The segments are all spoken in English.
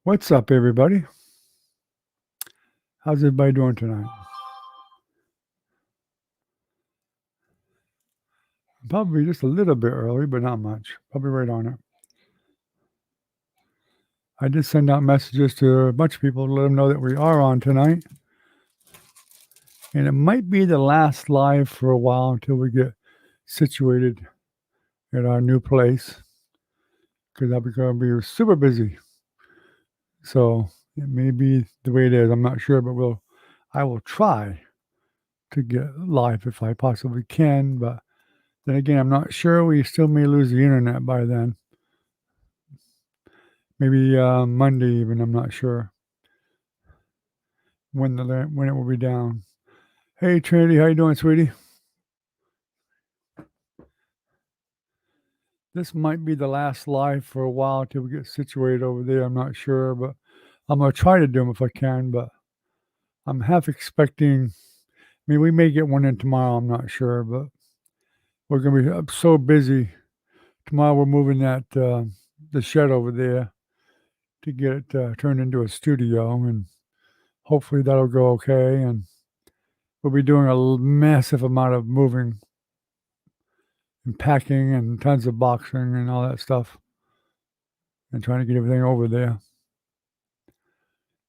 What's up, everybody? How's everybody doing tonight? Probably just a little bit early, but not much. Probably right on it. I did send out messages to a bunch of people to let them know that we are on tonight. And it might be the last live for a while until we get situated at our new place, because I'm going to be super busy. So it may be the way it is. I'm not sure, but I will try to get live if I possibly can. But then again, I'm not sure. We still may lose the internet by then. Maybe Monday even. I'm not sure when it will be down. Hey Trinity, how you doing, sweetie? This might be the last live for a while until we get situated over there. I'm not sure, but I'm gonna try to do them if I can. But I'm half expecting. I mean, we may get one in tomorrow. I'm not sure, but we're gonna be so busy tomorrow. We're moving the shed over there to get it turned into a studio, and hopefully that'll go okay. And we'll be doing a massive amount of moving and packing and tons of boxing and all that stuff and trying to get everything over there.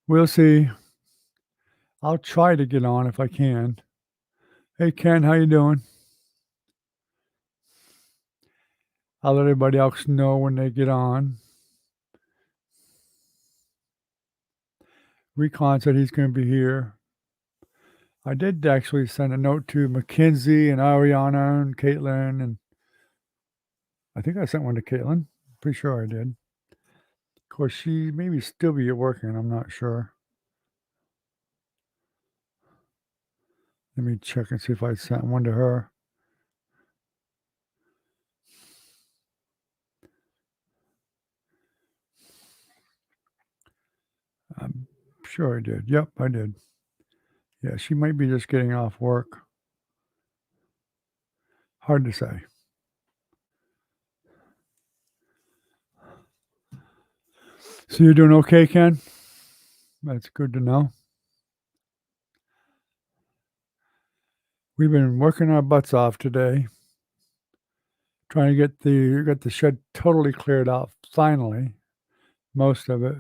We'll see. I'll try to get on if I can. Hey Ken, how you doing? I'll let everybody else know when they get on. Recon said he's going to be here. I did actually send a note to Mackenzie and Ariana and Caitlin, and I think I sent one to Caitlin. Pretty sure I did. Of course, she maybe still be working. I'm not sure. Let me check and see if I sent one to her. I'm sure I did. Yep, I did. Yeah, she might be just getting off work. Hard to say. So you're doing okay, Ken? That's good to know. We've been working our butts off today, trying to get the shed totally cleared out finally, most of it.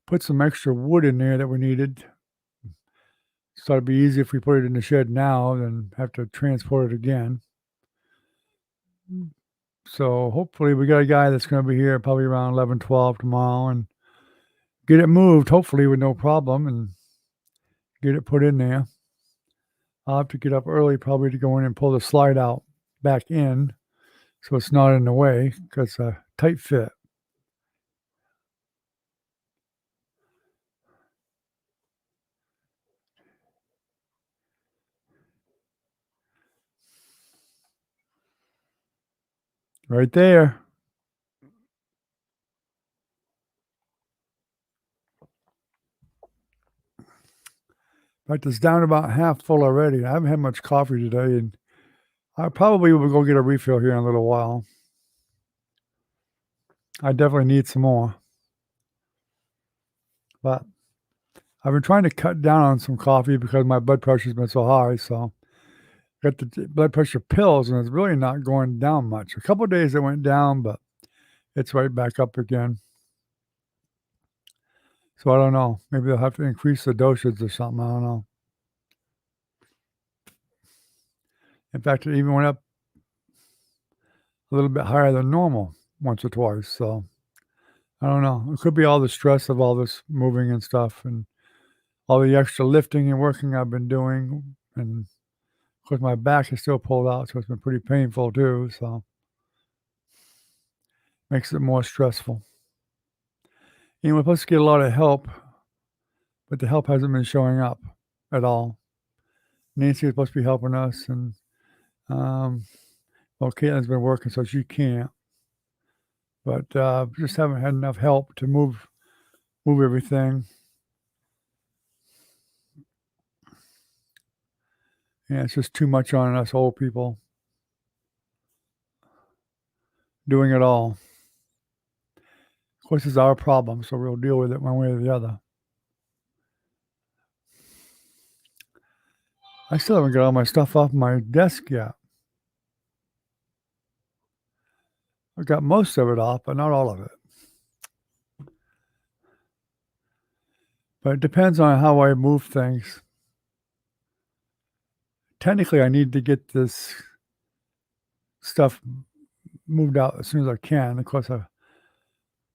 Put some extra wood in there that we needed. So it'd be easy if we put it in the shed now than have to transport it again. So hopefully we got a guy that's going to be here probably around 11, 12 tomorrow and get it moved, hopefully with no problem, and get it put in there. I'll have to get up early probably to go in and pull the slide out back in so it's not in the way because it's a tight fit. Right there. In fact, it's down about half full already. I haven't had much coffee today, and I probably will go get a refill here in a little while. I definitely need some more. But I've been trying to cut down on some coffee because my blood pressure's been so high. So I got the blood pressure pills, and it's really not going down much. A couple of days it went down, but it's right back up again. So I don't know. Maybe they'll have to increase the dosage or something. I don't know. In fact, it even went up a little bit higher than normal once or twice. So I don't know. It could be all the stress of all this moving and stuff and all the extra lifting and working I've been doing. And of course, my back is still pulled out, so it's been pretty painful too. So makes it more stressful. And we're supposed to get a lot of help, but the help hasn't been showing up at all. Nancy is supposed to be helping us, and well, Caitlin's been working, so she can't. But just haven't had enough help to move everything. Yeah, it's just too much on us old people doing it all. Of course, it's our problem, so we'll deal with it one way or the other. I still haven't got all my stuff off my desk yet. I got most of it off, but not all of it. But it depends on how I move things. Technically, I need to get this stuff moved out as soon as I can. Of course,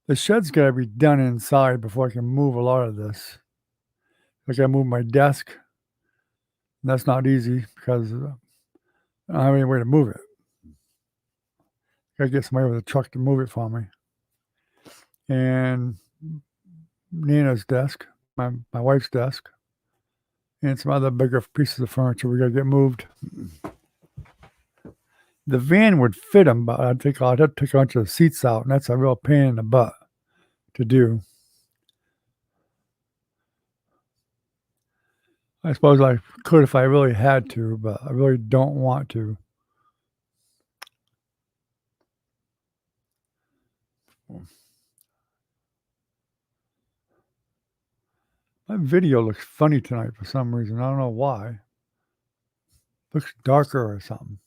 the shed's got to be done inside before I can move a lot of this. I got to move my desk. That's not easy because I don't have any way to move it. Got to get somebody with a truck to move it for me. And Nina's desk, my wife's desk, and some other bigger pieces of furniture we got to get moved. The van would fit them, but I'd have to take a bunch of seats out, and that's a real pain in the butt to do. I suppose I could if I really had to, but I really don't want to. My video looks funny tonight for some reason. I don't know why. Looks darker or something.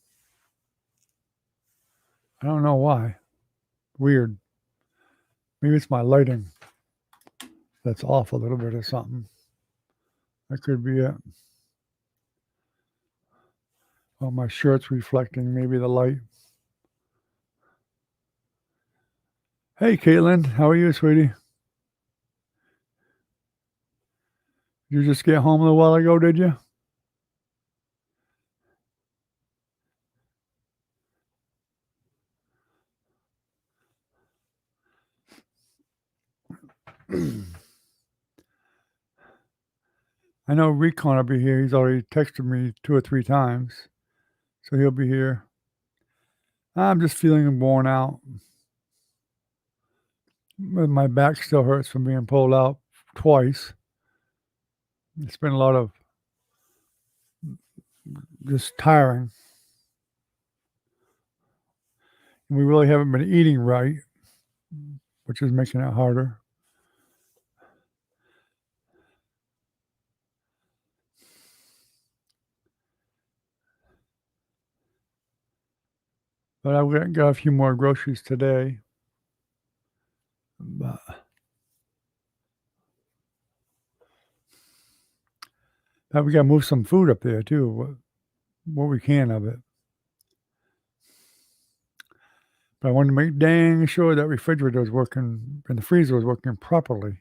I don't know why. Weird. Maybe it's my lighting that's off a little bit or something. That could be it. Oh, my shirt's reflecting maybe the light. Hey, Caitlin. How are you, sweetie? You just get home a little while ago, did you? I know Recon will be here. He's already texted me 2 or 3 times, so he'll be here. I'm just feeling worn out. My back still hurts from being pulled out twice. It's been a lot of just tiring. And we really haven't been eating right, which is making it harder. But I've got a few more groceries today. But we got to move some food up there too, what we can of it. But I wanted to make dang sure that refrigerator was working and the freezer was working properly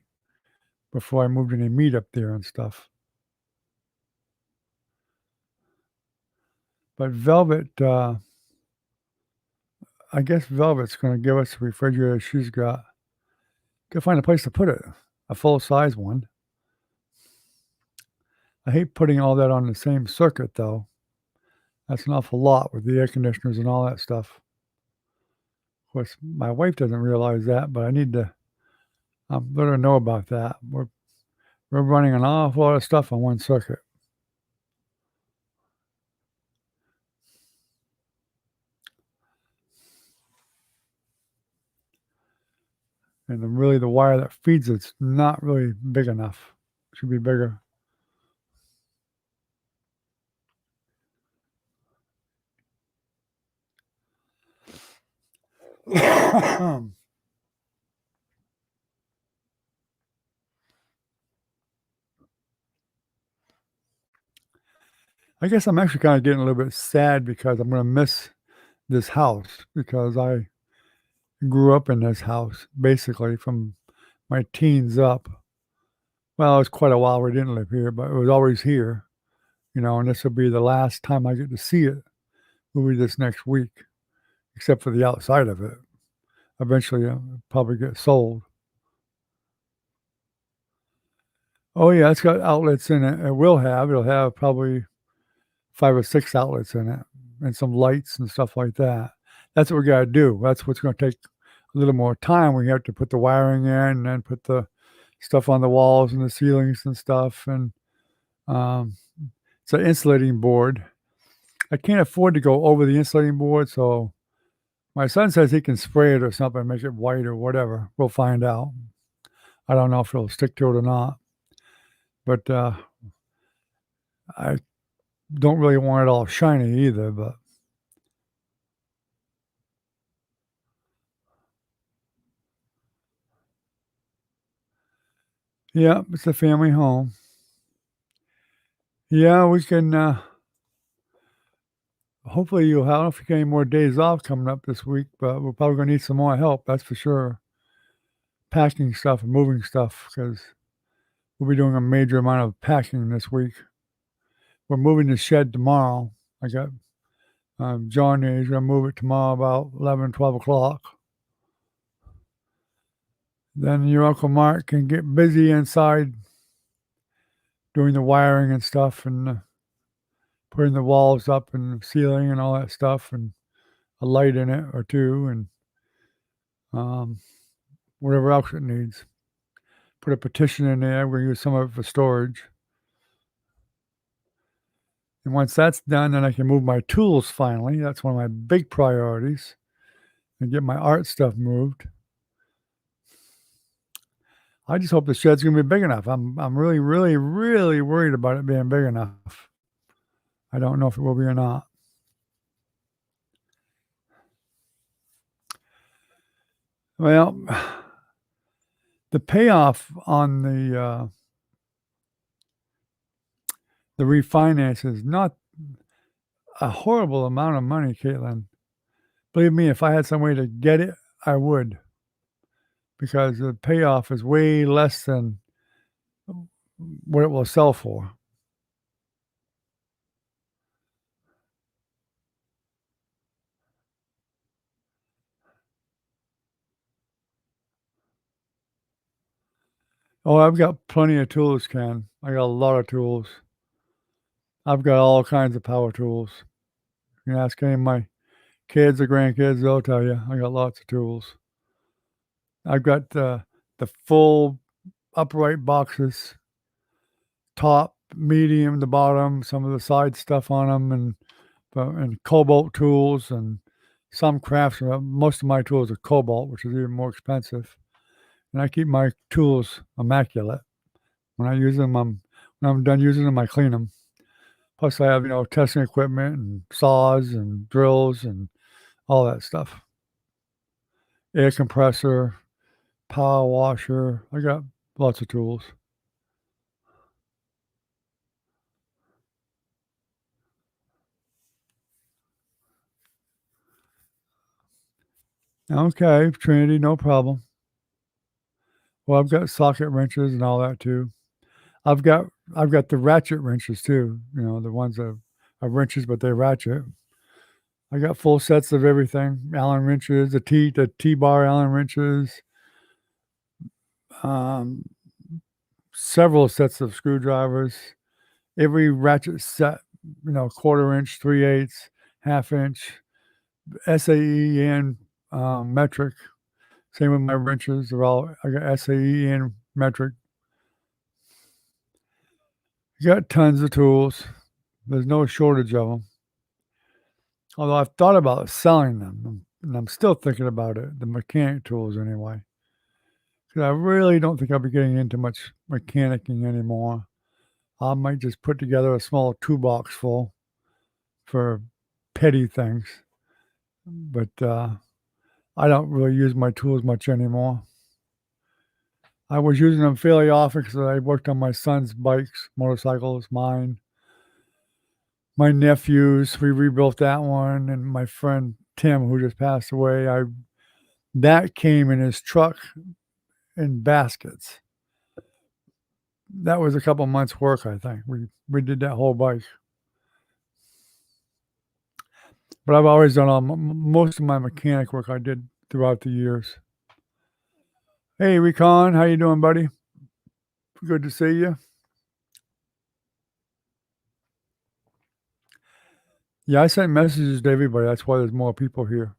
before I moved any meat up there and stuff. But Velvet, I guess Velvet's going to give us the refrigerator she's got. Got to find a place to put it, a full-size one. I hate putting all that on the same circuit, though. That's an awful lot with the air conditioners and all that stuff. Of course, my wife doesn't realize that, but I need to let her know about that. We're running an awful lot of stuff on one circuit. And really the wire that feeds it's not really big enough. It should be bigger. I guess I'm actually kind of getting a little bit sad because I'm going to miss this house because I grew up in this house basically from my teens up. Well, it was quite a while we didn't live here, but it was always here, and this will be the last time I get to see it. Will be this next week, except for the outside of it. Eventually, it'll probably get sold. Oh, yeah, it's got outlets in it. It'll have probably 5 or 6 outlets in it and some lights and stuff like that. That's what we got to do. That's what's going to take a little more time. We have to put the wiring in and then put the stuff on the walls and the ceilings and stuff. And it's an insulating board. I can't afford to go over the insulating board, so My son says he can spray it or something, make it white or whatever. We'll find out. I don't know if it'll stick to it or not. But I don't really want it all shiny either, but yeah, it's a family home. Yeah, we can hopefully you'll have I don't know if you get any more days off coming up this week, but we're probably gonna need some more help, that's for sure. Packing stuff and moving stuff because we'll be doing a major amount of packing this week. We're moving the shed tomorrow. I got John is gonna move it tomorrow about 11, 12 o'clock. Then your Uncle Mark can get busy inside doing the wiring and stuff and putting the walls up and ceiling and all that stuff and a light in it or two and um, whatever else it needs. Put a petition in there. We're gonna use some of it for storage. And once that's done, then I can move my tools finally. That's one of my big priorities. And get my art stuff moved. I just hope the shed's gonna be big enough. I'm really, really, really worried about it being big enough. I don't know if it will be or not. Well, the payoff on the refinance is not a horrible amount of money, Caitlin. Believe me, if I had some way to get it, I would. Because the payoff is way less than what it will sell for. Oh, I've got plenty of tools, Ken. I got a lot of tools. I've got all kinds of power tools. You can ask any of my kids or grandkids, they'll tell you. I got lots of tools. I've got the full upright boxes, top, medium, the bottom, some of the side stuff on them, and cobalt tools and some crafts. Most of my tools are cobalt, which is even more expensive. And I keep my tools immaculate. When I use them, when I'm done using them, I clean them. Plus, I have testing equipment and saws and drills and all that stuff. Air compressor, power washer. I got lots of tools. Okay, Trinity, no problem. Well, I've got socket wrenches and all that too. I've got I've got the ratchet wrenches too. The ones that are wrenches but they ratchet. I got full sets of everything. Allen wrenches, the T-bar Allen wrenches, um, several sets of screwdrivers, every ratchet set, quarter inch, 3/8, half inch, SAE and metric. Same with my wrenches. I got SAE and metric. You got tons of tools. There's no shortage of them. Although I've thought about selling them, and I'm still thinking about it, the mechanic tools anyway. Because I really don't think I'll be getting into much mechanicking anymore. I might just put together a small toolbox full for petty things. But I don't really use my tools much anymore. I was using them fairly often because I worked on my son's bikes, motorcycles, mine, my nephew's. We rebuilt that one, and my friend Tim, who just passed away, that came in his truck in baskets. That was a couple months' work, I think. We did that whole bike. But I've always done most of my mechanic work I did throughout the years. Hey, Recon, how you doing, buddy? Good to see you. Yeah, I sent messages to everybody. That's why there's more people here.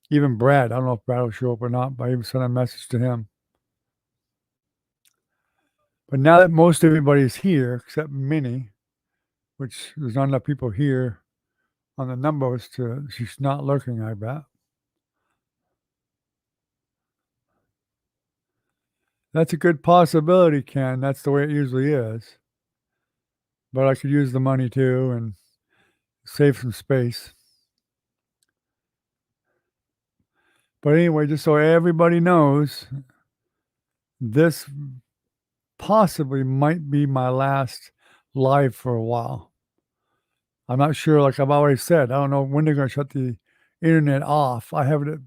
Even Brad. I don't know if Brad will show up or not, but I even sent a message to him. But now that most everybody's here, except Minnie, which there's not enough people here on the numbers to she's not lurking, I bet. That's a good possibility, Ken. That's the way it usually is. But I could use the money too and save some space. But anyway, just so everybody knows, this possibly might be my last live for a while. I'm not sure, like I've already said, I don't know when they're going to shut the internet off. I have it at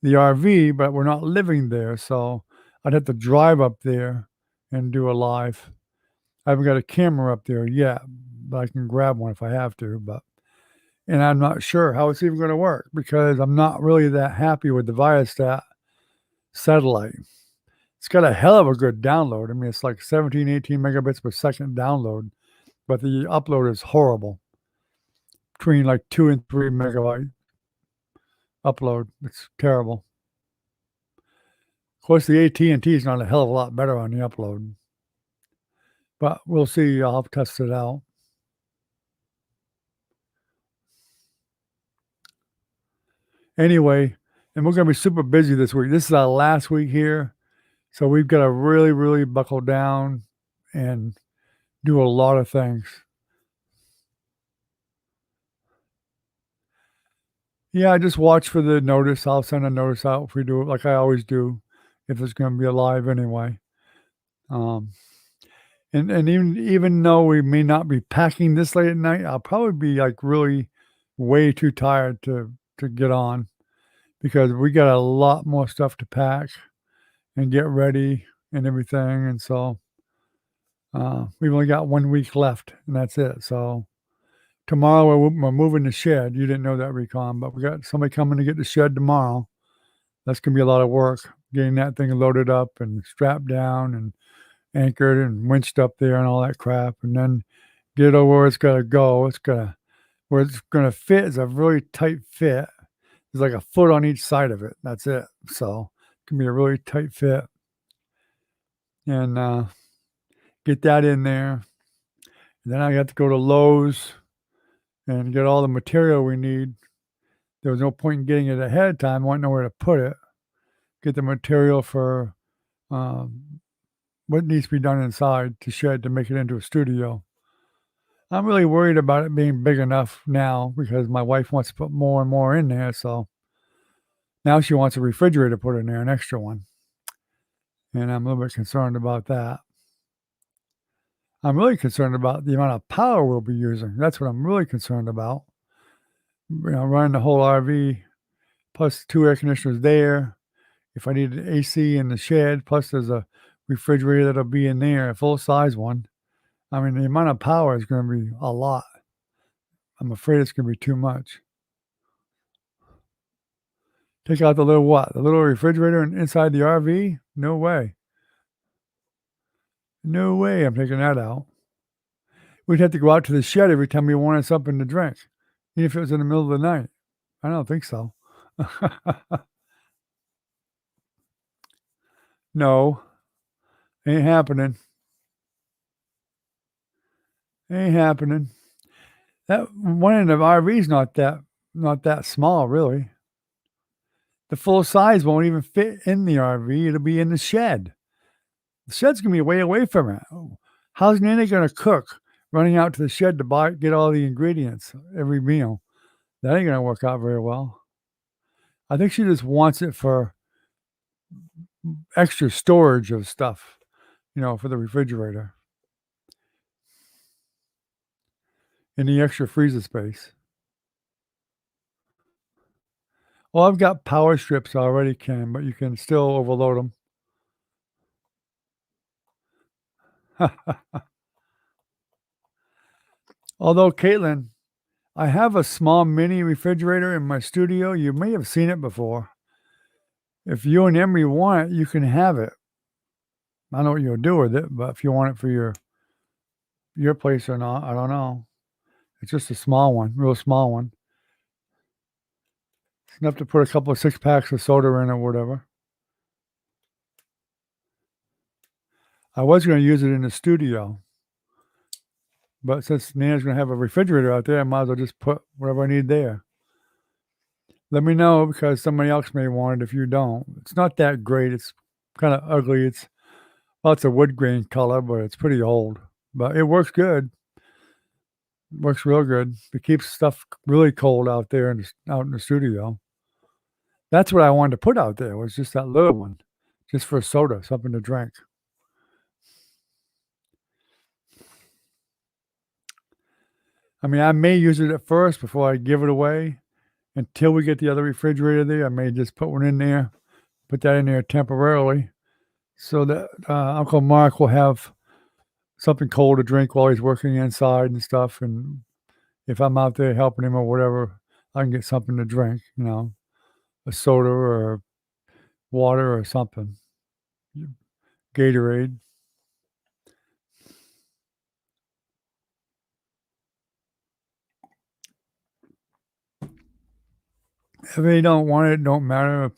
the RV, but we're not living there, so I'd have to drive up there and do a live. I haven't got a camera up there yet, but I can grab one if I have to. And I'm not sure how it's even going to work because I'm not really that happy with the Viasat satellite. It's got a hell of a good download. I mean, it's like 17, 18 megabits per second download, but the upload is horrible. Between like 2 and 3 megabyte upload. It's terrible. Of course, the AT&T is not a hell of a lot better on the upload. But we'll see. I'll test it out. Anyway, and we're going to be super busy this week. This is our last week here. So we've got to really, really buckle down and do a lot of things. Yeah, I just watch for the notice. I'll send a notice out if we do it like I always do, if it's going to be alive anyway. And even though we may not be packing this late at night, I'll probably be like really way too tired to get on because we got a lot more stuff to pack and get ready and everything. And so we've only got 1 week left, and that's it. So tomorrow we're moving the shed. You didn't know that, Recon, but we got somebody coming to get the shed tomorrow. That's going to be a lot of work, getting that thing loaded up and strapped down and anchored and winched up there and all that crap. And then get it over where it's got to go. Where it's going to fit is a really tight fit. There's like a foot on each side of it. That's it. So it can be a really tight fit. And get that in there. And then I got to go to Lowe's and get all the material we need. There was no point in getting it ahead of time. I want to know where to put it. Get the material for what needs to be done inside the shed to make it into a studio. I'm really worried about it being big enough now because my wife wants to put more and more in there. So now she wants a refrigerator put in there, an extra one. And I'm a little bit concerned about that. I'm really concerned about the amount of power we'll be using. That's what I'm really concerned about. Running the whole RV, plus 2 air conditioners there. If I need an AC in the shed, plus there's a refrigerator that'll be in there, a full-size one. I mean, the amount of power is going to be a lot. I'm afraid it's going to be too much. Take out the little what? The little refrigerator inside the RV? No way. No way I'm taking that out. We'd have to go out to the shed every time we wanted something to drink, even if it was in the middle of the night. I don't think so. No, ain't happening. Ain't happening. That one in the RV's not that small, really. The full size won't even fit in the RV. It'll be in the shed. The shed's gonna be way away from it. How's Nanny gonna cook? Running out to the shed to get all the ingredients every meal. That ain't gonna work out very well. I think she just wants it for extra storage of stuff, for the refrigerator. And the extra freezer space. Well, I've got power strips already, Ken, but you can still overload them. Although, Caitlin, I have a small mini refrigerator in my studio. You may have seen it before. If you and Emery want it, you can have it. I don't know what you'll do with it, but if you want it for your place or not, I don't know. It's just a small one, real small one. It's enough to put a couple of 6-packs of soda in or whatever. I was going to use it in the studio, But since Nana's gonna have a refrigerator out there, I might as well just put whatever I need there. Let me know because somebody else may want it if you don't. It's not that great. It's kind of ugly. It's a wood grain color, but it's pretty old. But it works good. Works real good. It keeps stuff really cold out there out in the studio. That's what I wanted to put out there was just that little one, just for soda, something to drink. I mean, I may use it at first before I give it away until we get the other refrigerator there. I may just put one in there, put that in there temporarily so that Uncle Mark will have something cold to drink while he's working inside and stuff. And if I'm out there helping him or whatever, I can get something to drink, a soda or water or something, Gatorade. If they don't want it, don't matter.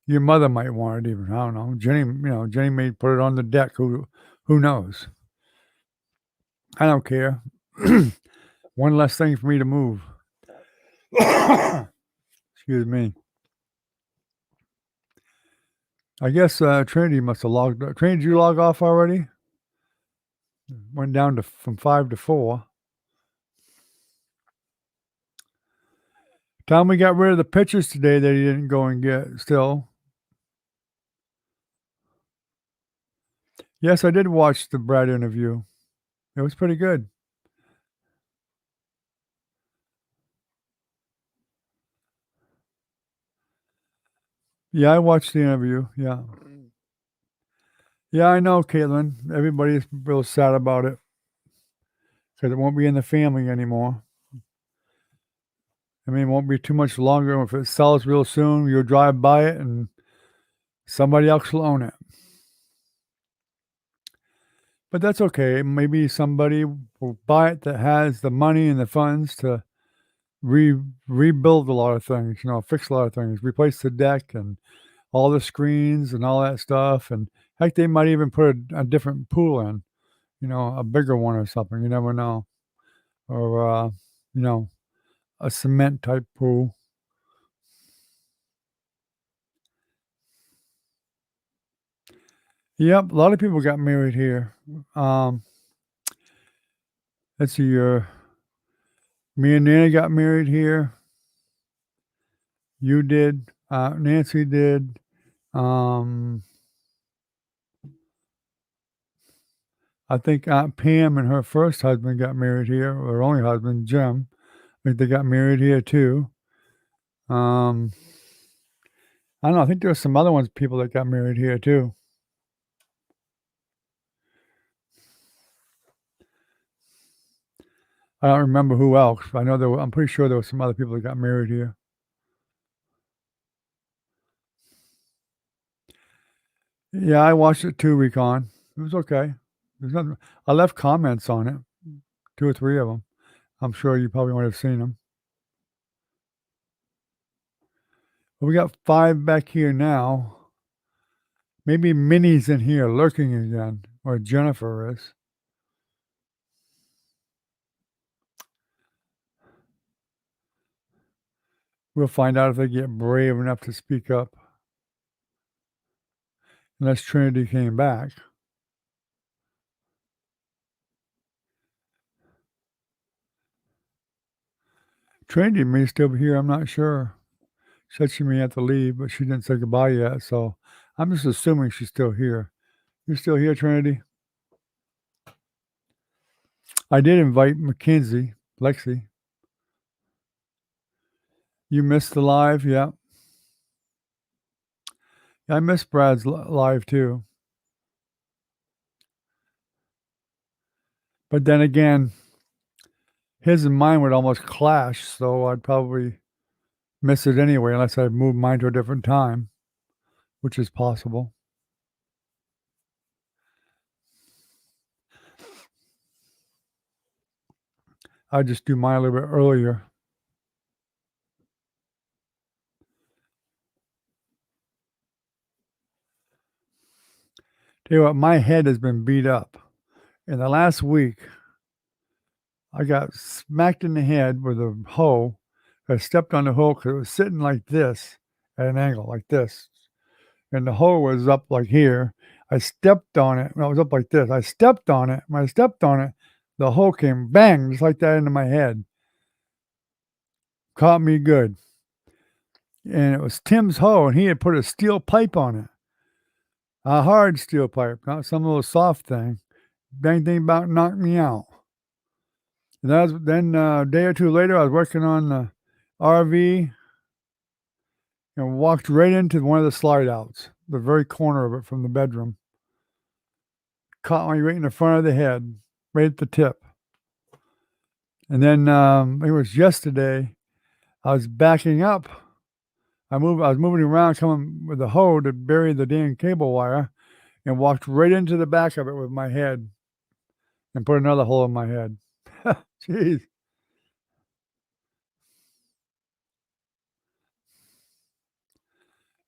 Your mother might want it even. I don't know. Jenny may put it on the deck. Who knows? I don't care. One less thing for me to move. Excuse me. I guess Trinity must have logged. Trinity, did you log off already? Went down from 5 to 4. Time we got rid of the pictures today that he didn't go and get still. Yes, I did watch the Brad interview. It was pretty good. Yeah, I watched the interview. Yeah. Yeah, I know, Caitlin. Everybody's real sad about it because it won't be in the family anymore. I mean, it won't be too much longer. If it sells real soon, you'll drive by it and somebody else will own it. But that's okay. Maybe somebody will buy it that has the money and the funds to rebuild a lot of things, fix a lot of things, replace the deck and all the screens and all that stuff. And heck, they might even put a different pool in, a bigger one or something. You never know. Or, a cement type pool. Yep, a lot of people got married here. Let's see, me and Nana got married here. You did. Nancy did. I think Aunt Pam and her first husband got married here, or her only husband, Jim. I think they got married here too. Um, I don't know. I think there's some other people that got married here too. I don't remember who else. I know I'm pretty sure there were some other people that got married here. Yeah, I watched it too, Recon. It was okay. There's nothing. I left comments on it, 2 or 3 of them. I'm sure you probably might have seen them. But we got 5 back here now. Maybe Minnie's in here lurking again, or Jennifer is. We'll find out if they get brave enough to speak up. Unless Trinity came back. Trinity may still be here, I'm not sure. She said she may have to leave, but she didn't say goodbye yet, so I'm just assuming she's still here. You're still here, Trinity? I did invite Mackenzie, Lexi. You missed the live? Yeah. I missed Brad's live too. But then again, his and mine would almost clash, so I'd probably miss it anyway unless I move mine to a different time, which is possible. I'd just do mine a little bit earlier. Tell you what, my head has been beat up. In the last week, I got smacked in the head with a hoe. I stepped on the hoe because it was sitting like this at an angle like this, and the hoe was up like here. I stepped on it, and I was up like this. I stepped on it. When I stepped on it, the hoe came bang just like that into my head. Caught me good. And it was Tim's hoe, and he had put a steel pipe on it. A hard steel pipe, not some little soft thing. Dang thing about knocked me out. And that was then a day or two later, I was working on the RV and walked right into one of the slide outs, the very corner of it from the bedroom. Caught me right in the front of the head, right at the tip. And then it was yesterday. I was backing up. I was moving around, coming with a hoe to bury the damn cable wire, and walked right into the back of it with my head, and put another hole in my head. Jeez.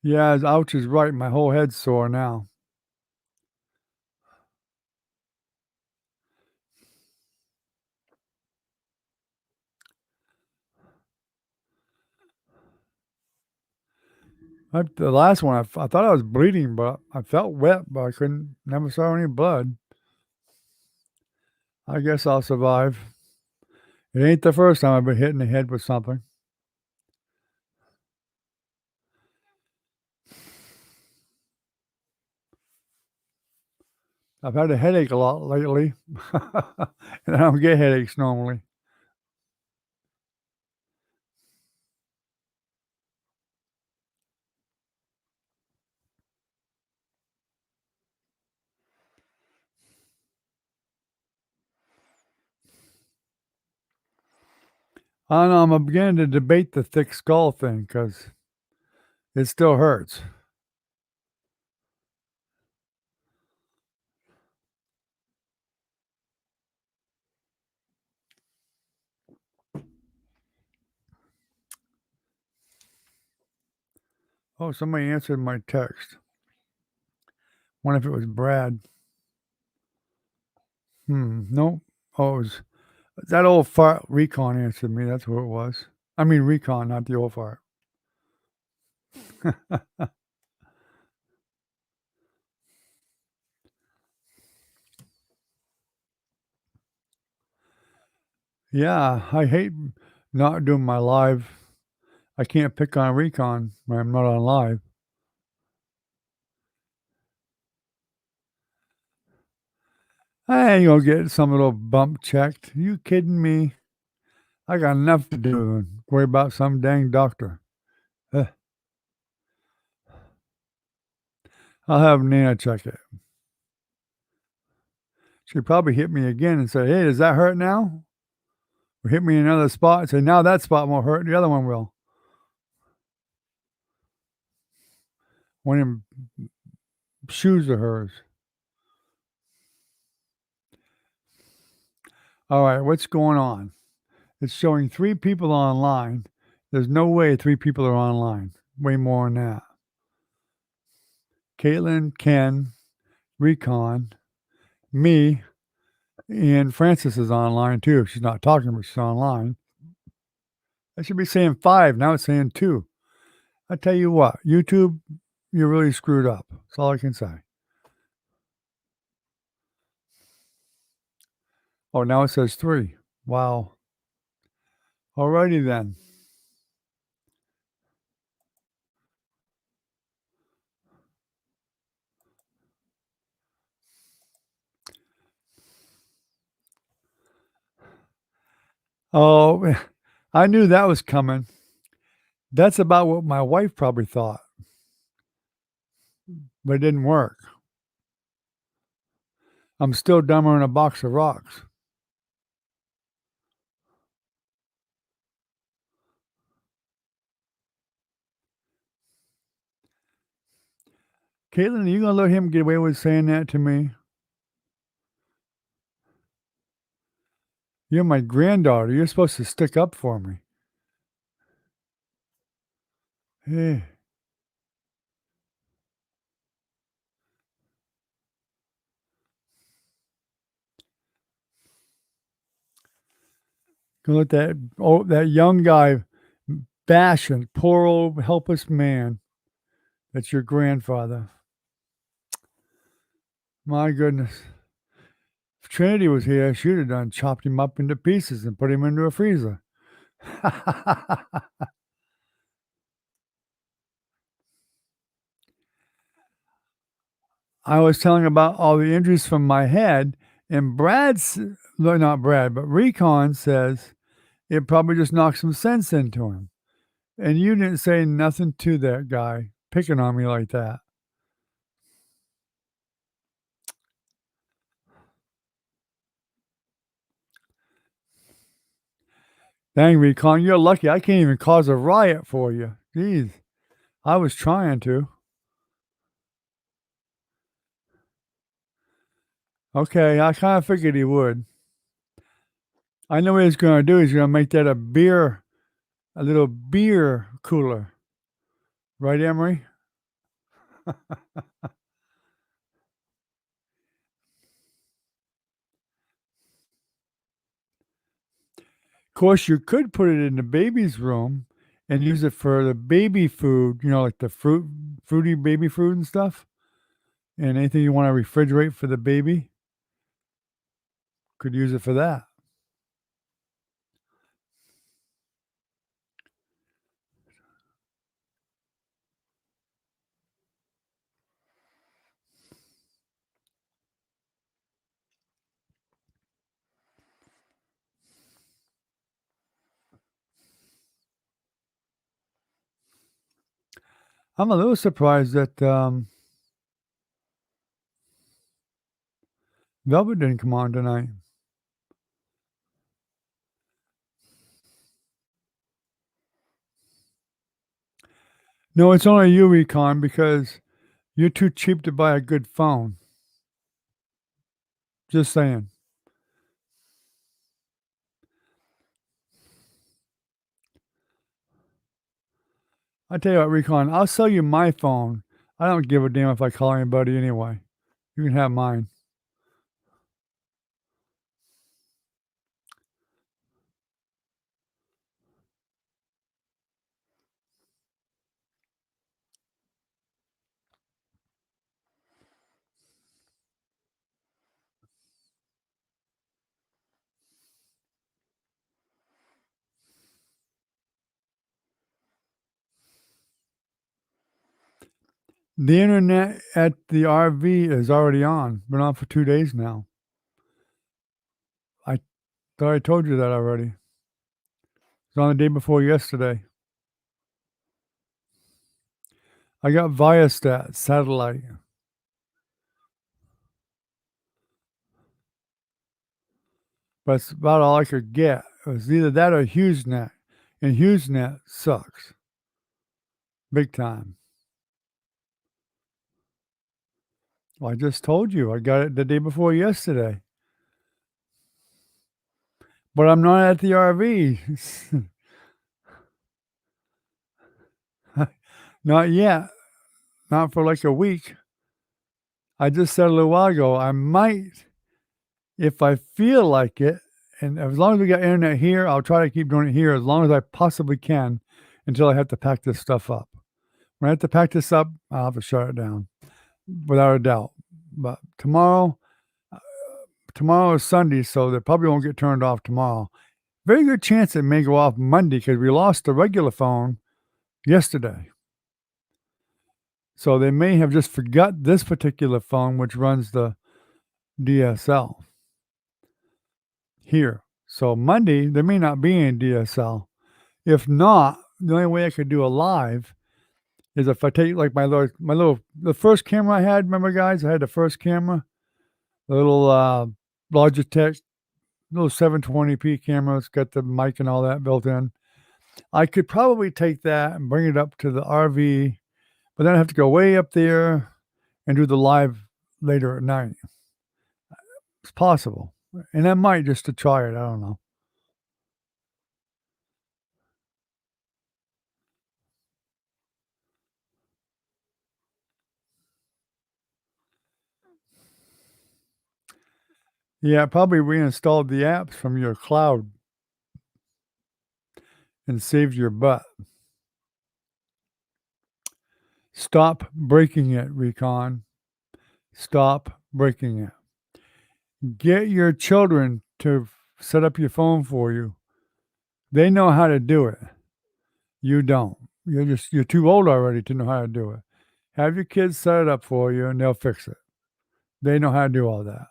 Yeah, ouch is right. My whole head's sore now. The last one, I thought I was bleeding, but I felt wet, but I never saw any blood. I guess I'll survive. It ain't the first time I've been hit in the head with something. I've had a headache a lot lately, and I don't get headaches normally. I don't know, I'm beginning to debate the thick skull thing because it still hurts. Oh, somebody answered my text. Wonder if it was Brad. Nope. Oh, it was that old fart. Recon answered me. That's who it was. I mean, Recon, not the old fart. Yeah, I hate not doing my live. I can't pick on Recon when I'm not on live. I ain't gonna get some little bump checked. You kidding me? I got enough to do than worry about some dang doctor. Ugh. I'll have Nina check it. She'd probably hit me again and say, "Hey, does that hurt now?" Or hit me in another spot and say, "Now that spot won't hurt. The other one will." One of them shoes of hers. All right, what's going on? It's showing 3 people online. There's no way 3 people are online. Way more than that. Caitlin, Ken, Recon, me, and Frances is online too. She's not talking, but she's online. I should be saying 5. Now it's saying 2. I tell you what, YouTube, you're really screwed up. That's all I can say. Oh, now it says 3. Wow. Alrighty then. Oh, I knew that was coming. That's about what my wife probably thought, but it didn't work. I'm still dumber than a box of rocks. Caitlin, are you gonna let him get away with saying that to me? You're my granddaughter. You're supposed to stick up for me. Eh. Gonna let that young guy bash a poor old helpless man that's your grandfather. My goodness. If Trinity was here, she'd have done chopped him up into pieces and put him into a freezer. I was telling about all the injuries from my head, and no, not Brad, but Recon says it probably just knocked some sense into him. And you didn't say nothing to that guy picking on me like that. Dang, Recon, you're lucky I can't even cause a riot for you. Jeez, I was trying to. Okay, I kind of figured he would. I know what he's going to do. He's going to make that a little beer cooler. Right, Emery? Of course, you could put it in the baby's room and use it for the baby food, like the fruity baby food and stuff. And anything you want to refrigerate for the baby, could use it for that. I'm a little surprised that Velvet didn't come on tonight. No, it's only you, Recon, because you're too cheap to buy a good phone. Just saying. I tell you what, Recon, I'll sell you my phone. I don't give a damn if I call anybody anyway. You can have mine. The internet at the RV is already on. Been on for 2 days now. I thought I told you that already. It's on the day before yesterday. I got Viasat satellite. But it's about all I could get. It was either that or HughesNet, and HughesNet sucks. Big time. Well, I just told you. I got it the day before yesterday. But I'm not at the RV. Not yet. Not for like a week. I just said a little while ago, I might, if I feel like it, and as long as we got internet here, I'll try to keep doing it here as long as I possibly can until I have to pack this stuff up. When I have to pack this up, I'll have to shut it down without a doubt. But tomorrow is Sunday, so they probably won't get turned off tomorrow. Very good chance it may go off Monday because we lost the regular phone yesterday. So they may have just forgot this particular phone, which runs the DSL here. So Monday, there may not be any DSL. If not, the only way I could do a live is if I take like the first camera I had. Remember, guys, I had the first camera, the little Logitech, little 720p camera. It's got the mic and all that built in. I could probably take that and bring it up to the RV, but then I have to go way up there and do the live later at night. It's possible, and I might just to try it. I don't know. Yeah, I probably reinstalled the apps from your cloud. and saved your butt. Stop breaking it, Recon. Stop breaking it. Get your children to set up your phone for you. They know how to do it. You don't. You're too old already to know how to do it. Have your kids set it up for you and they'll fix it. They know how to do all that.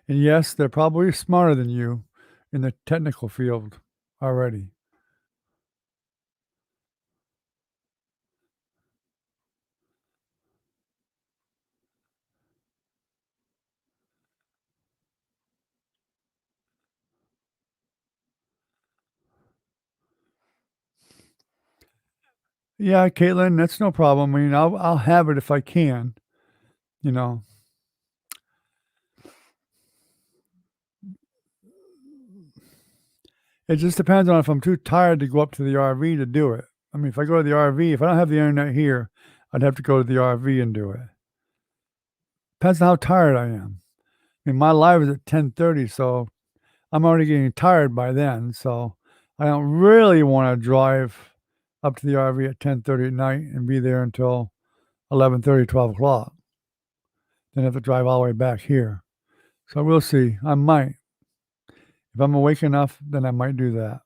And yes, they're probably smarter than you in the technical field already. Yeah, Caitlin, that's no problem. I mean, I'll have it if I can, you know. It just depends on if I'm too tired to go up to the RV to do it. I mean, if I go to the RV, if I don't have the internet here, I'd have to go to the RV and do it. Depends on how tired I am. I mean, my live is at 10:30, so I'm already getting tired by then. So I don't really want to drive up to the RV at 10:30 at night and be there until 11:30, 12 o'clock. Then have to drive all the way back here. So we'll see. I might. If I'm awake enough, then I might do that.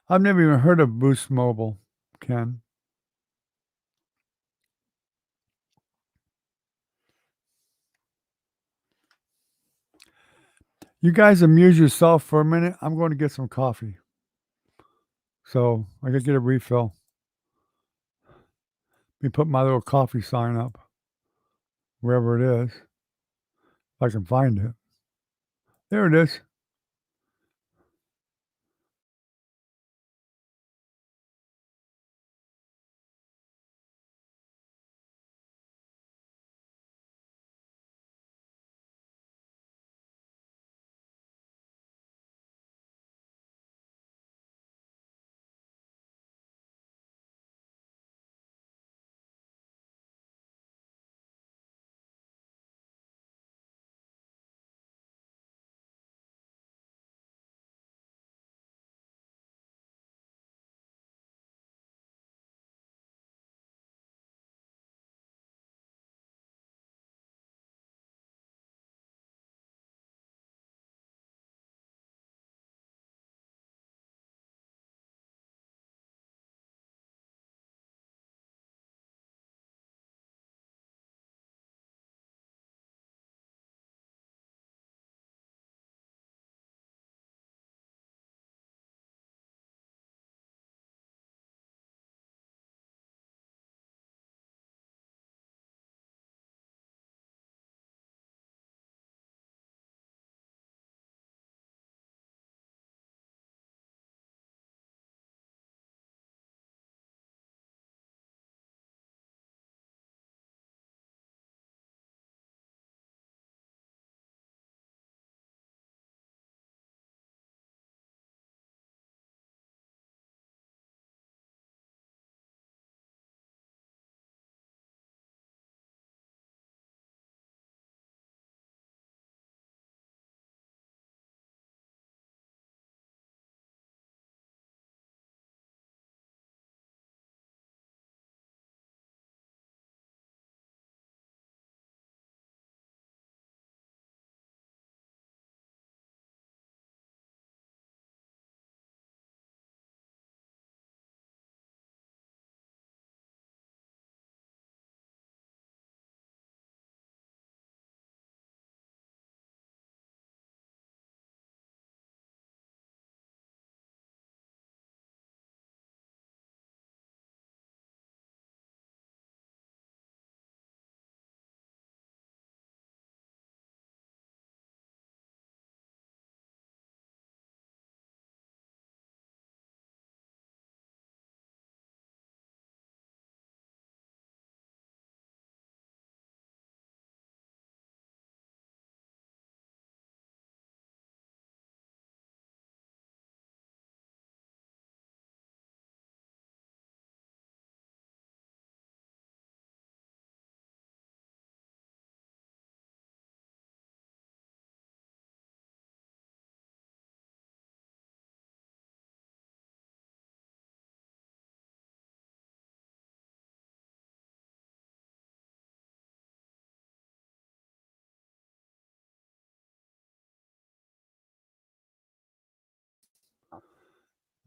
I've never even heard of Boost Mobile, Ken. You guys amuse yourself for a minute. I'm going to get some coffee. So I gotta get a refill. Let me put my little coffee sign up wherever it is, if I can find it. There it is.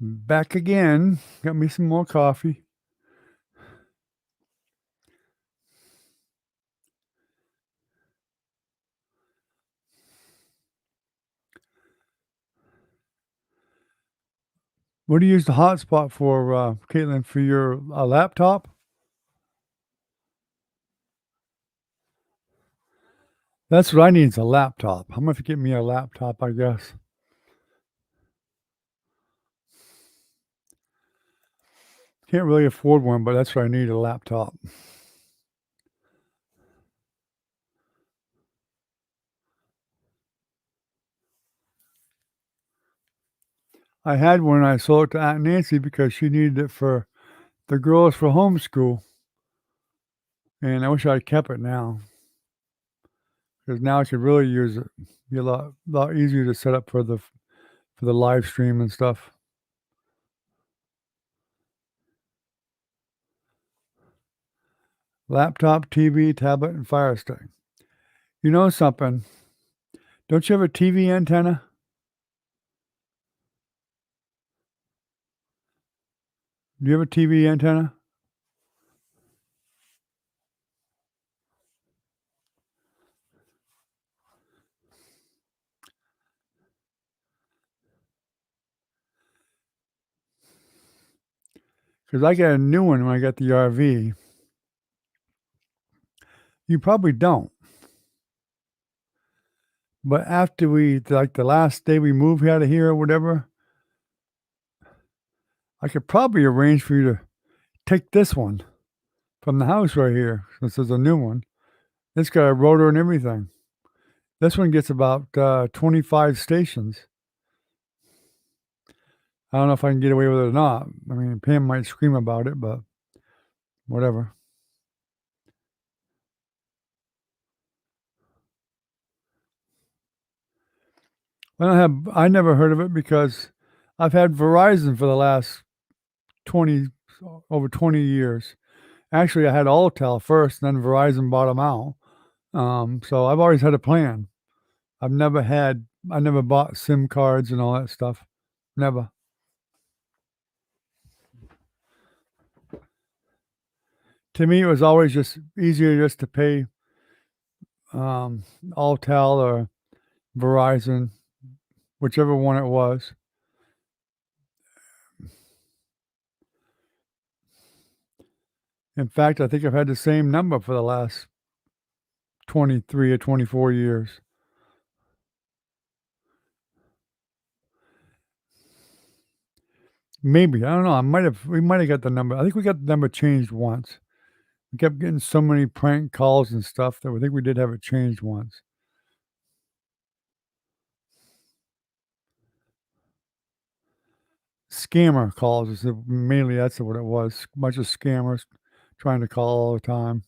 Back again. Got me some more coffee. What do you use the hotspot for, Caitlin, for your, laptop? That's what I need is a laptop. I'm gonna have to get me a laptop, I guess. Can't really afford one, but that's what I need, a laptop. I had one, I sold it to Aunt Nancy because she needed it for the girls for homeschool, and I wish I'd kept it now, because now I could really use it. Be a lot easier to set up for the live stream and stuff. Laptop, TV, tablet, and Fire Stick. You know something? Don't you have a TV antenna? Do you have a TV antenna? Because I got a new one when I got the RV. You probably don't. But after like the last day we moved out of here or whatever, I could probably arrange for you to take this one from the house right here, since there's a new one. It's got a rotor and everything. This one gets about 25 stations. I don't know if I can get away with it or not. I mean, Pam might scream about it, but whatever. I never heard of it because I've had Verizon for the last 20 over 20 years. Actually, I had Alltel first, then Verizon bought them out. So I've always had a plan. I never bought SIM cards and all that stuff. Never. To me, it was always just easier just to pay Alltel or Verizon, whichever one it was. In fact, I think I've had the same number for the last 23 or 24 years. Maybe. I don't know. We might have got the number. I think we got the number changed once. We kept getting so many prank calls and stuff that we think we did have it changed once. Scammer calls is mainly that's what it was. A bunch of scammers trying to call all the time.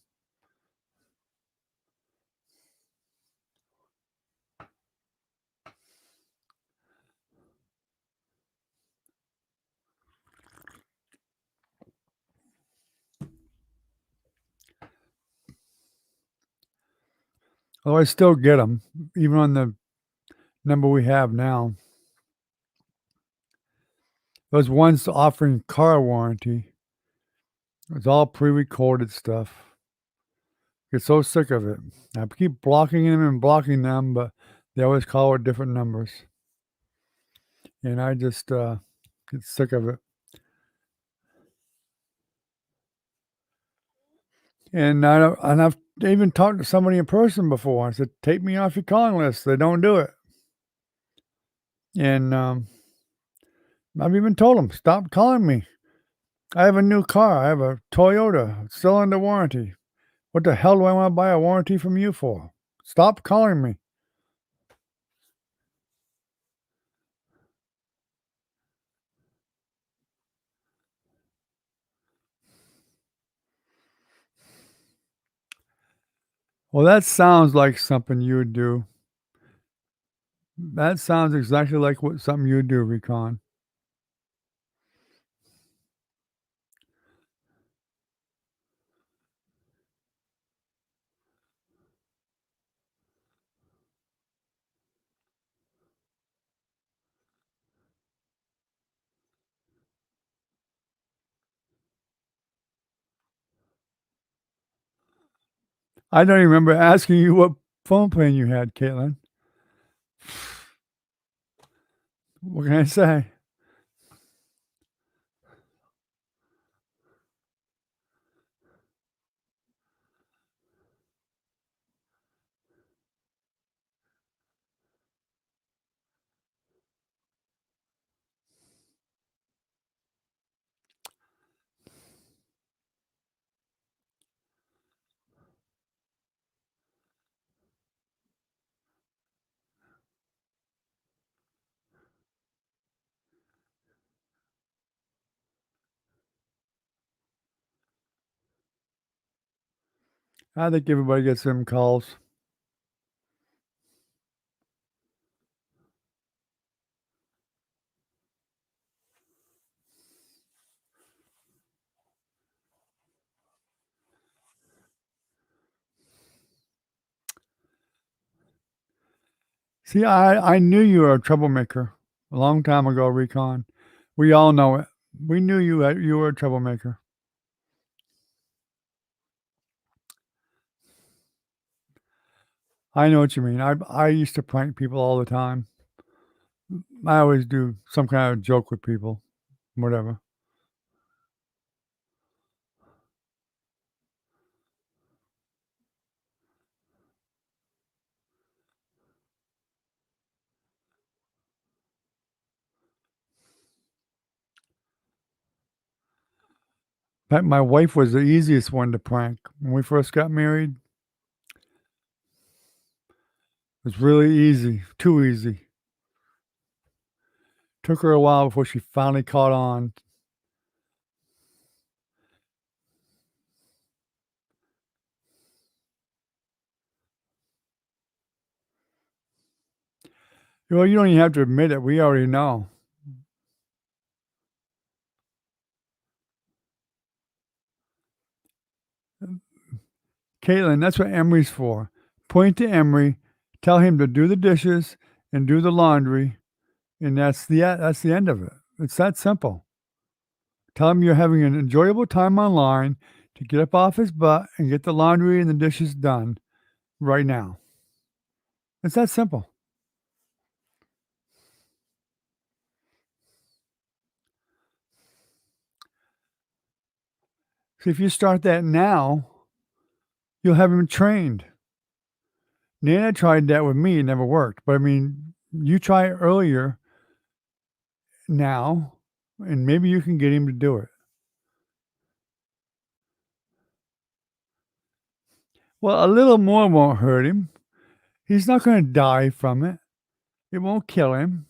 Although I still get them, even on the number we have now. Those ones offering car warranty, it's all pre-recorded stuff. Get so sick of it. I keep blocking them and blocking them, but they always call with different numbers. And I just get sick of it. And I've even talked to somebody in person before. I said, "Take me off your calling list." They don't do it. And I've even told them, "Stop calling me. I have a new car. I have a Toyota. It's still under warranty. What the hell do I want to buy a warranty from you for? Stop calling me." Well, that sounds like something you would do. That sounds exactly like what something you would do, Recon. I don't even remember asking you what phone plan you had, Caitlin. What can I say? I think everybody gets them calls. See, I knew you were a troublemaker a long time ago, Recon. We all know it. We knew you were a troublemaker. I know what you mean. I used to prank people all the time. I always do some kind of joke with people, whatever. In fact, my wife was the easiest one to prank. When we first got married, it was really easy, too easy. Took her a while before she finally caught on. Well, you don't even have to admit it. We already know. Caitlin, that's what Emery's for. Point to Emery, tell him to do the dishes and do the laundry, and that's the end of it. It's that simple. Tell him you're having an enjoyable time online to get up off his butt and get the laundry and the dishes done right now. It's that simple. See, if you start that now, you'll have him trained. Nana tried that with me, it never worked. But I mean, you try it earlier now, and maybe you can get him to do it. Well, a little more won't hurt him. He's not going to die from it. It won't kill him.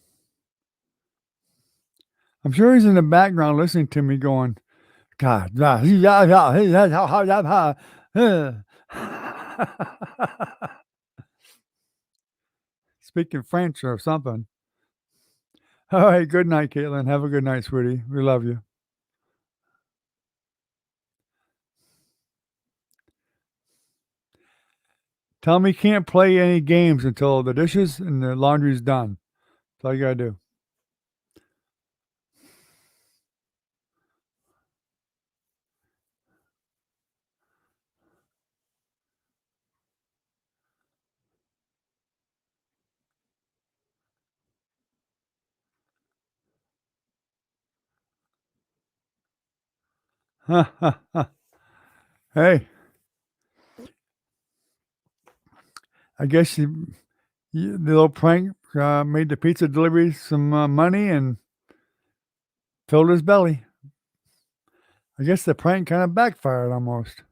I'm sure he's in the background listening to me going, God, speaking French or something. All right, good night, Caitlin. Have a good night, sweetie. We love you. Tell him he can't play any games until the dishes and the laundry's done. That's all you gotta do. Hey, I guess the little prank made the pizza delivery some money and filled his belly. I guess the prank kind of backfired almost.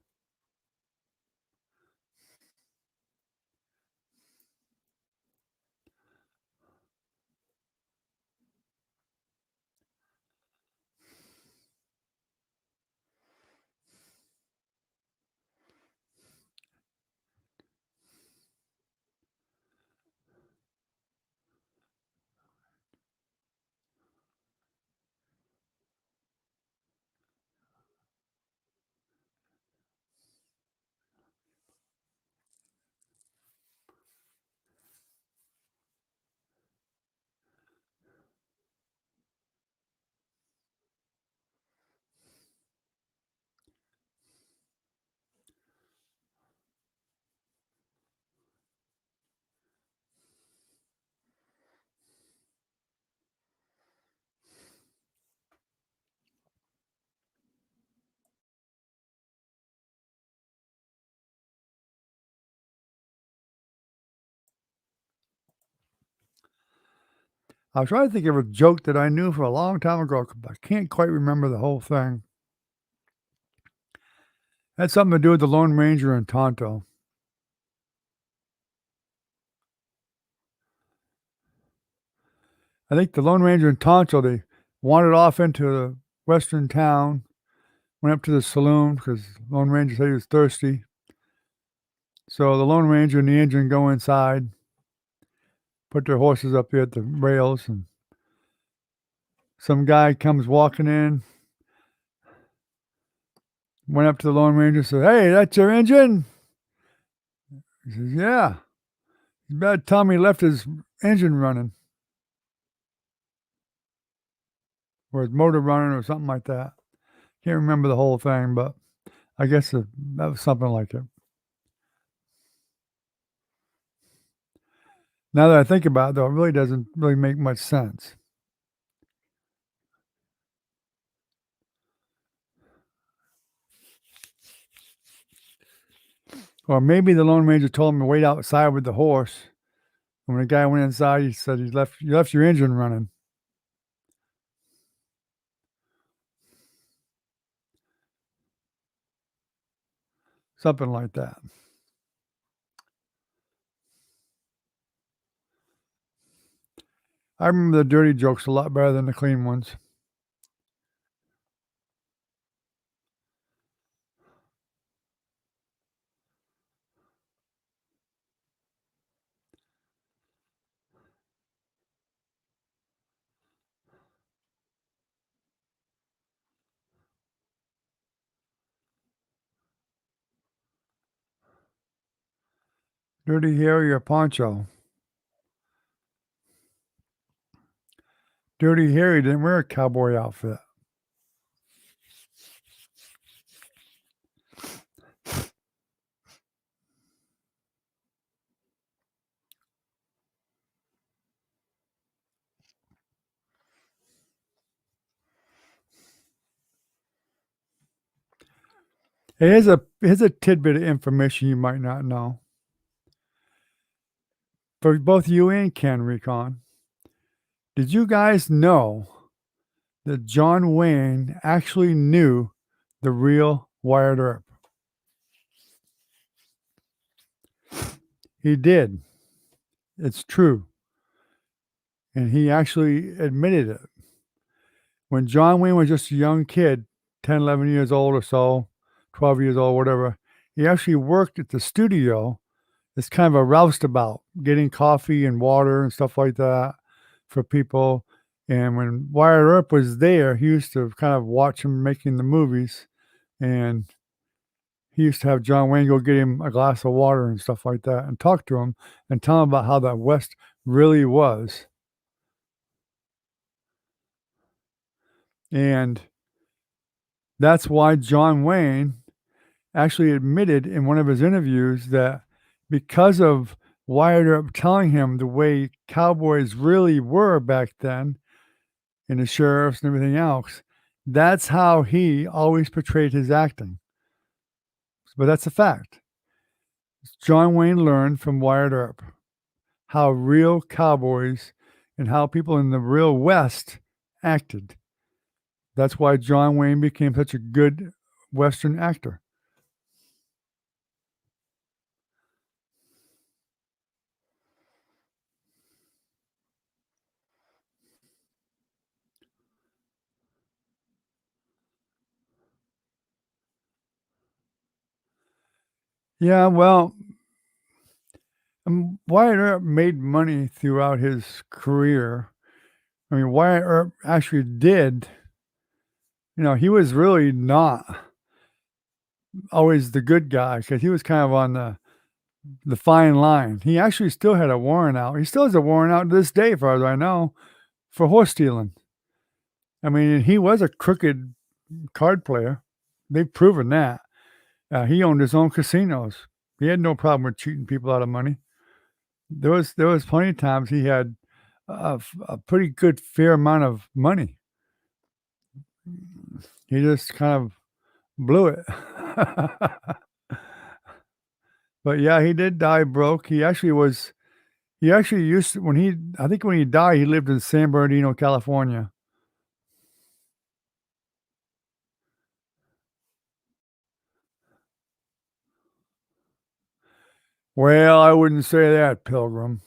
I was trying to think of a joke that I knew for a long time ago, but I can't quite remember the whole thing. Had something to do with the Lone Ranger and Tonto. I think the Lone Ranger and Tonto, they wandered off into the western town, went up to the saloon because Lone Ranger said he was thirsty. So the Lone Ranger and the Indian go inside, put their horses up there at the rails, and some guy comes walking in, went up to the Lone Ranger and said, "Hey, that's your engine?" He says, "Yeah." "You better tell me he left his engine running or his motor running or something like that." Can't remember the whole thing, but I guess that was something like it. Now that I think about it, though, it really doesn't really make much sense. Or maybe the Lone Ranger told him to wait outside with the horse. And when the guy went inside, he said, You left your engine running." Something like that. I remember the dirty jokes a lot better than the clean ones. Dirty Harry or Poncho? Dirty Harry didn't wear a cowboy outfit. Here's a tidbit of information you might not know. For both you and Ken Recon, did you guys know that John Wayne actually knew the real Wyatt Earp? He did. It's true. And he actually admitted it. When John Wayne was just a young kid, 10, 11 years old or so, 12 years old, whatever, he actually worked at the studio as kind of a roustabout, getting coffee and water and stuff like that for people. And when Wyatt Earp was there, he used to kind of watch him making the movies. And he used to have John Wayne go get him a glass of water and stuff like that and talk to him and tell him about how the West really was. And that's why John Wayne actually admitted in one of his interviews that because of Wyatt Earp telling him the way cowboys really were back then and the sheriffs and everything else, that's how he always portrayed his acting. But that's a fact. John Wayne learned from Wyatt Earp how real cowboys and how people in the real West acted. That's why John Wayne became such a good Western actor. Yeah, well, Wyatt Earp made money throughout his career. I mean, Wyatt Earp actually did, he was really not always the good guy because he was kind of on the fine line. He actually still had a warrant out. He still has a warrant out to this day, as far as I know, for horse stealing. I mean, he was a crooked card player. They've proven that. He owned his own casinos. He had no problem with cheating people out of money. There was plenty of times he had a pretty good fair amount of money. He just kind of blew it. But yeah, he did die broke. He actually was He actually used to I think when he died, he lived in San Bernardino, California. Well, I wouldn't say that, Pilgrim.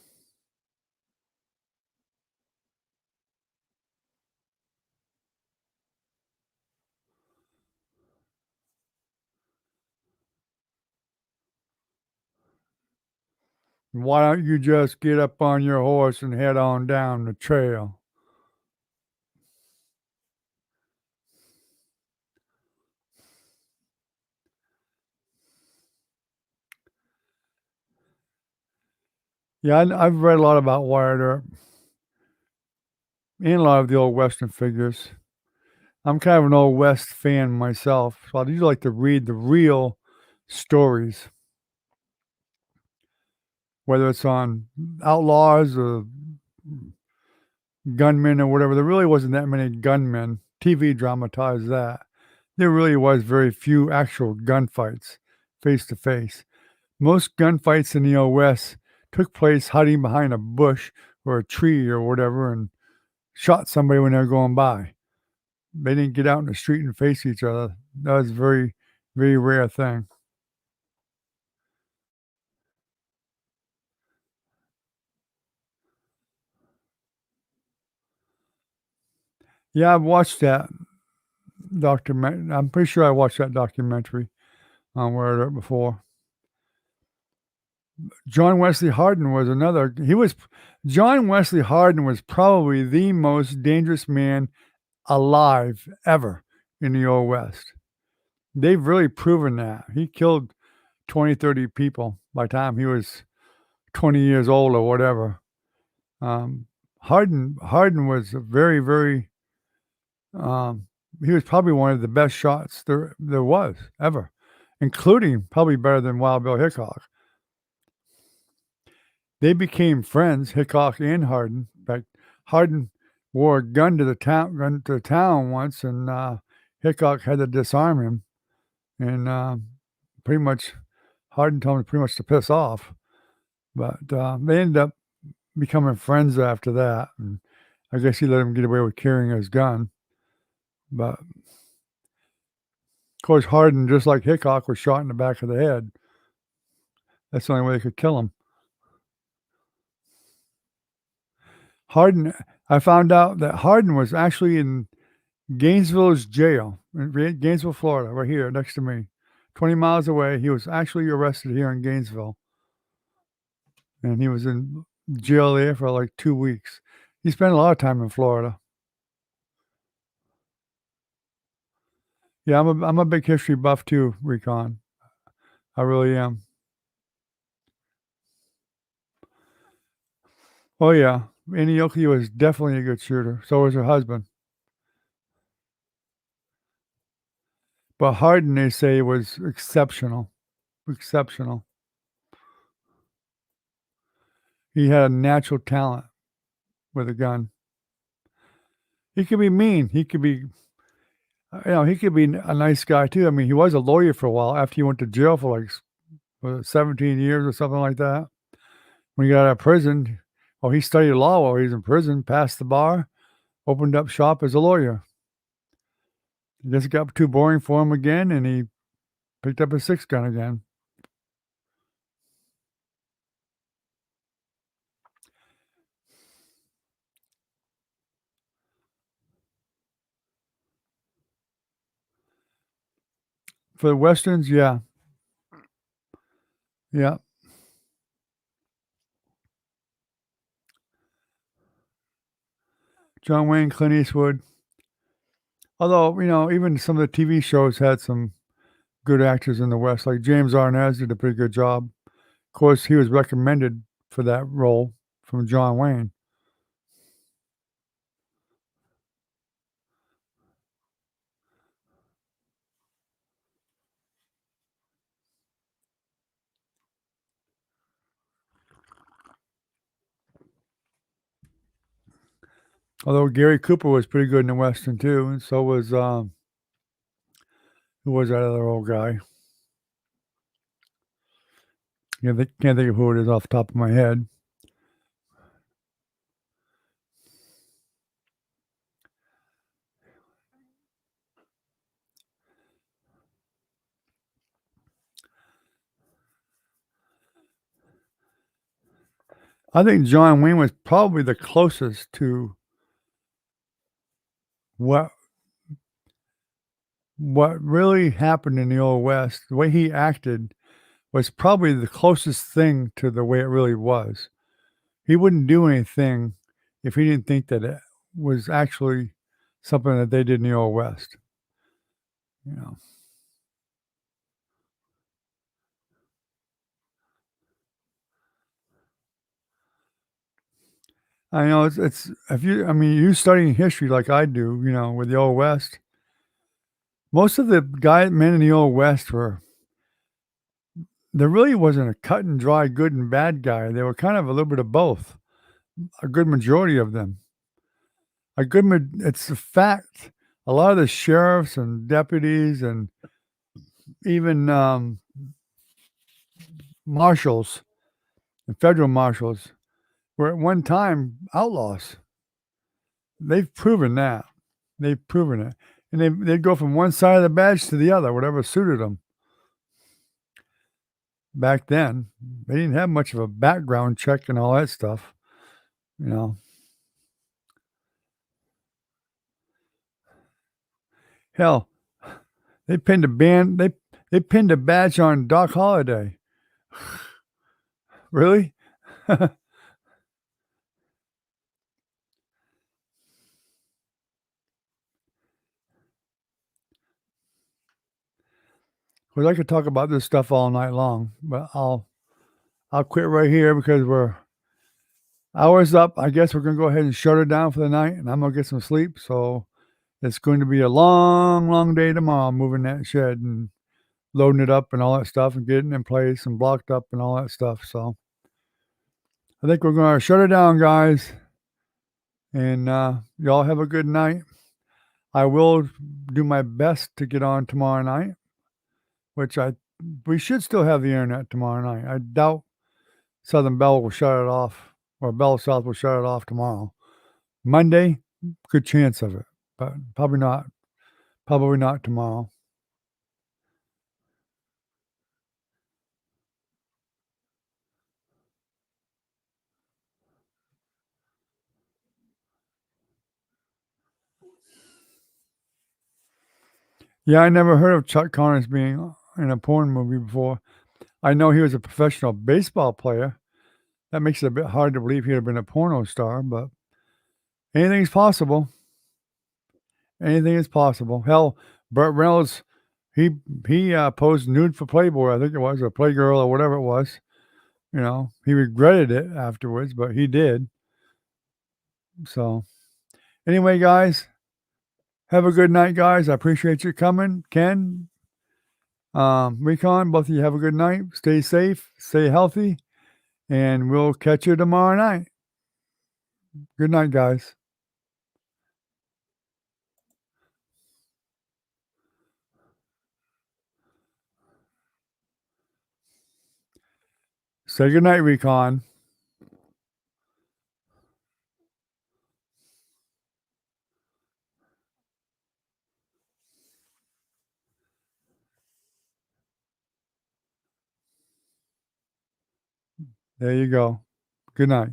Why don't you just get up on your horse and head on down the trail? Yeah, I've read a lot about Wyatt Earp and a lot of the old Western figures. I'm kind of an old West fan myself, so I do like to read the real stories, whether it's on outlaws or gunmen or whatever. There really wasn't that many gunmen. TV dramatized that. There really was very few actual gunfights face to face. Most gunfights in the Old West took place hiding behind a bush or a tree or whatever and shot somebody when they were going by. They didn't get out in the street and face each other. That was a very, very rare thing. Yeah, I've watched that document I'm pretty sure I watched that documentary on Word Up before. John Wesley Hardin was another he was John Wesley Hardin was probably the most dangerous man alive ever in the Old West. They've really proven that. He killed 20, 30 people by the time he was 20 years old or whatever. Hardin was a very, very um, he was probably one of the best shots there was ever, including probably better than Wild Bill Hickok. They became friends, Hickok and Hardin. In fact, Hardin wore a gun to the town once, and Hickok had to disarm him, and pretty much Hardin told him pretty much to piss off. But they ended up becoming friends after that, and I guess he let him get away with carrying his gun. But of course, Hardin, just like Hickok, was shot in the back of the head. That's the only way they could kill him. Hardin, I found out that Hardin was actually in Gainesville's jail, in Gainesville, Florida, right here next to me, 20 miles away. He was actually arrested here in Gainesville, and he was in jail there for like 2 weeks. He spent a lot of time in Florida. Yeah, I'm a big history buff too, Recon. I really am. Oh yeah, Annie Oakley was definitely a good shooter. So was her husband. But Hardin, they say, was exceptional. Exceptional. He had a natural talent with a gun. He could be mean. He could be, he could be a nice guy too. I mean, he was a lawyer for a while after he went to jail for like 17 years or something like that. When he got out of prison, well, he studied law while he was in prison, passed the bar, opened up shop as a lawyer. I guess it got too boring for him again, and he picked up a six gun again. For the westerns, yeah, yeah. John Wayne, Clint Eastwood. Although even some of the TV shows had some good actors in the West, like James Arnaz did a pretty good job. Of course, he was recommended for that role from John Wayne. Although Gary Cooper was pretty good in the Western too, and so was who was that other old guy? Can't think of who it is off the top of my head. I think John Wayne was probably the closest to what what really happened in the Old West. The way he acted was probably the closest thing to the way it really was. He wouldn't do anything if he didn't think that it was actually something that they did in the Old West, you know? I know it's if you I mean, you studying history like I do, with the Old West, most of the men in the Old West were there really wasn't a cut and dry good and bad guy. They were kind of a little bit of both, a good majority of them. It's a fact. A lot of the sheriffs and deputies and even, marshals and federal marshals were at one time outlaws. They've proven that. They've proven it. And they'd go from one side of the badge to the other, whatever suited them. Back then, they didn't have much of a background check and all that stuff, you know? Hell, they pinned a badge on Doc Holliday. Really? Well, I could talk about this stuff all night long, but I'll quit right here because we're hours up. I guess we're gonna go ahead and shut her down for the night, and I'm gonna get some sleep. So it's going to be a long, long day tomorrow moving that shed and loading it up and all that stuff and getting it in place and blocked up and all that stuff. So I think we're gonna shut her down, guys, and y'all have a good night. I will do my best to get on tomorrow night, which we should still have the internet tomorrow night. I doubt Southern Bell will shut it off, or Bell South will shut it off tomorrow. Monday, good chance of it, but probably not. Probably not tomorrow. Yeah, I never heard of Chuck Connors being in a porn movie before. I know he was a professional baseball player. That makes it a bit hard to believe he'd have been a porno star, but anything's possible. Anything is possible. Hell, Burt Reynolds, he posed nude for Playboy, I think it was, or Playgirl or whatever it was. He regretted it afterwards, but he did. So, anyway, guys, have a good night, guys. I appreciate you coming. Ken, Recon, both of you have a good night. Stay safe, stay healthy, and we'll catch you tomorrow night. Good night, guys. Say good night, Recon. There you go. Good night.